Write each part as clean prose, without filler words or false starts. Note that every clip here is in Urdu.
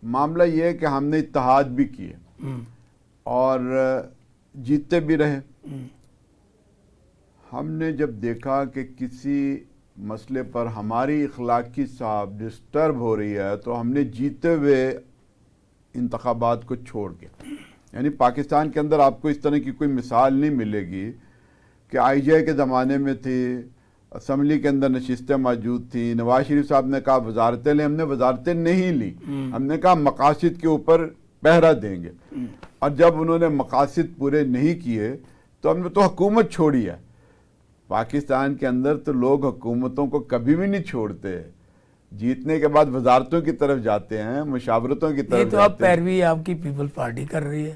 معاملہ یہ ہے کہ ہم نے اتحاد بھی کیے اور جیتتے بھی رہے. ہم نے جب دیکھا کہ کسی مسئلے پر ہماری اخلاقی صاحب ڈسٹرب ہو رہی ہے تو ہم نے جیتے ہوئے انتخابات کو چھوڑ دیا. یعنی پاکستان کے اندر آپ کو اس طرح کی کوئی مثال نہیں ملے گی کہ آئی جے کے زمانے میں تھی، اسمبلی کے اندر نشستیں موجود تھیں، نواز شریف صاحب نے کہا وزارتیں لیں، ہم نے وزارتیں نہیں لی، ہم نے کہا مقاصد کے اوپر پہرا دیں گے. اور جب انہوں نے مقاصد پورے نہیں کیے تو ہم نے تو حکومت چھوڑی ہے. پاکستان کے اندر تو لوگ حکومتوں کو کبھی بھی نہیں چھوڑتے، جیتنے کے بعد وزارتوں کی طرف جاتے ہیں، مشاورتوں کی طرف یہ تو جاتے اب پیروی آپ کی پیپل پارٹی کر رہی ہے،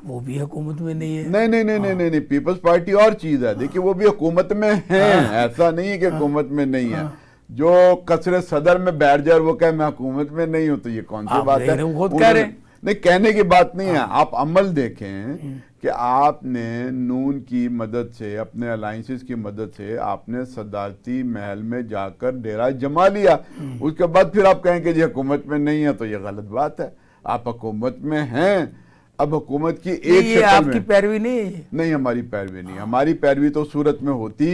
وہ بھی حکومت میں نہیں ہے. نہیں پیپلز پارٹی اور چیز ہے. دیکھیے وہ بھی حکومت میں ہیں، ایسا نہیں ہے کہ حکومت میں نہیں ہے. جو قصر صدر میں بیٹھ جائے وہ کہے میں حکومت میں نہیں ہوں تو یہ کون سی بات ہے؟ خود کہہ رہے ہیں. نہیں، کہنے کی بات نہیں ہے. آپ عمل دیکھیں کہ آپ نے نون کی مدد سے، اپنے الائنسز کی مدد سے آپ نے صدارتی محل میں جا کر ڈیرہ جما لیا. اس کے بعد پھر آپ کہیں کہ جی حکومت میں نہیں ہے تو یہ غلط بات ہے. آپ حکومت میں ہیں. اب حکومت کی ایک یہ شکل آپ میں کی پیروی نہیں. نہیں، ہماری پیروی نہیں. ہماری پیروی تو صورت میں ہوتی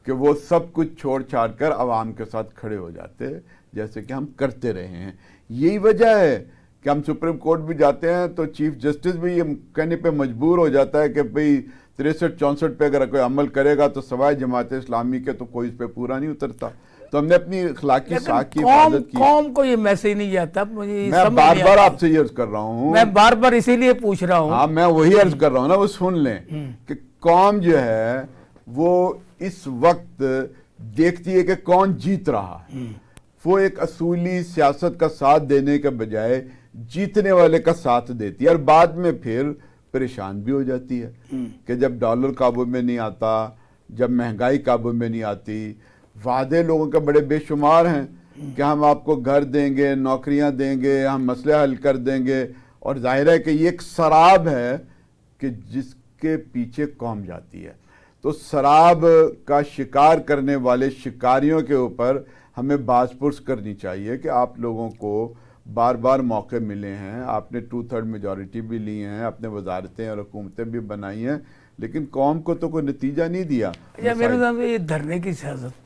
کہ وہ سب کچھ چھوڑ چھاڑ کر عوام کے ساتھ کھڑے ہو جاتے، جیسے کہ ہم کرتے رہے ہیں. یہی وجہ ہے کہ ہم سپریم کورٹ بھی جاتے ہیں تو چیف جسٹس بھی یہ کہنے پہ مجبور ہو جاتا ہے کہ بھئی 63-64 پہ اگر کوئی عمل کرے گا تو سوائے جماعت اسلامی کے تو کوئی اس پہ پورا نہیں اترتا. تو ہم نے اپنی اخلاقی ساکھ کی حفاظت کی. قوم کو یہ میسج نہیں جاتا. میں بار بار آپ سے یہ عرض کر رہا ہوں، میں بار بار اسی لیے پوچھ رہا ہوں. ہاں میں وہی عرض کر رہا ہوں نا، وہ سن لیں کہ قوم جو ہے وہ اس وقت دیکھتی ہے کہ کون جیت رہا ہے. وہ ایک اصولی سیاست کا ساتھ دینے کے بجائے جیتنے والے کا ساتھ دیتی ہے، اور بعد میں پھر پریشان بھی ہو جاتی ہے کہ جب ڈالر قابو میں نہیں آتا، جب مہنگائی قابو میں نہیں آتی. وعدے لوگوں کے بڑے بے شمار ہیں کہ ہم آپ کو گھر دیں گے، نوکریاں دیں گے، ہم مسئلے حل کر دیں گے، اور ظاہر ہے کہ یہ ایک سراب ہے کہ جس کے پیچھے قوم جاتی ہے. تو سراب کا شکار کرنے والے شکاریوں کے اوپر ہمیں باز پرس کرنی چاہیے کہ آپ لوگوں کو بار بار موقع ملے ہیں، آپ نے 2/3 میجورٹی بھی لی ہیں، اپنے وزارتیں اور حکومتیں بھی بنائی ہیں، لیکن قوم کو تو کوئی نتیجہ نہیں دیا. میرے سامنے یہ دھرنے کی سیاست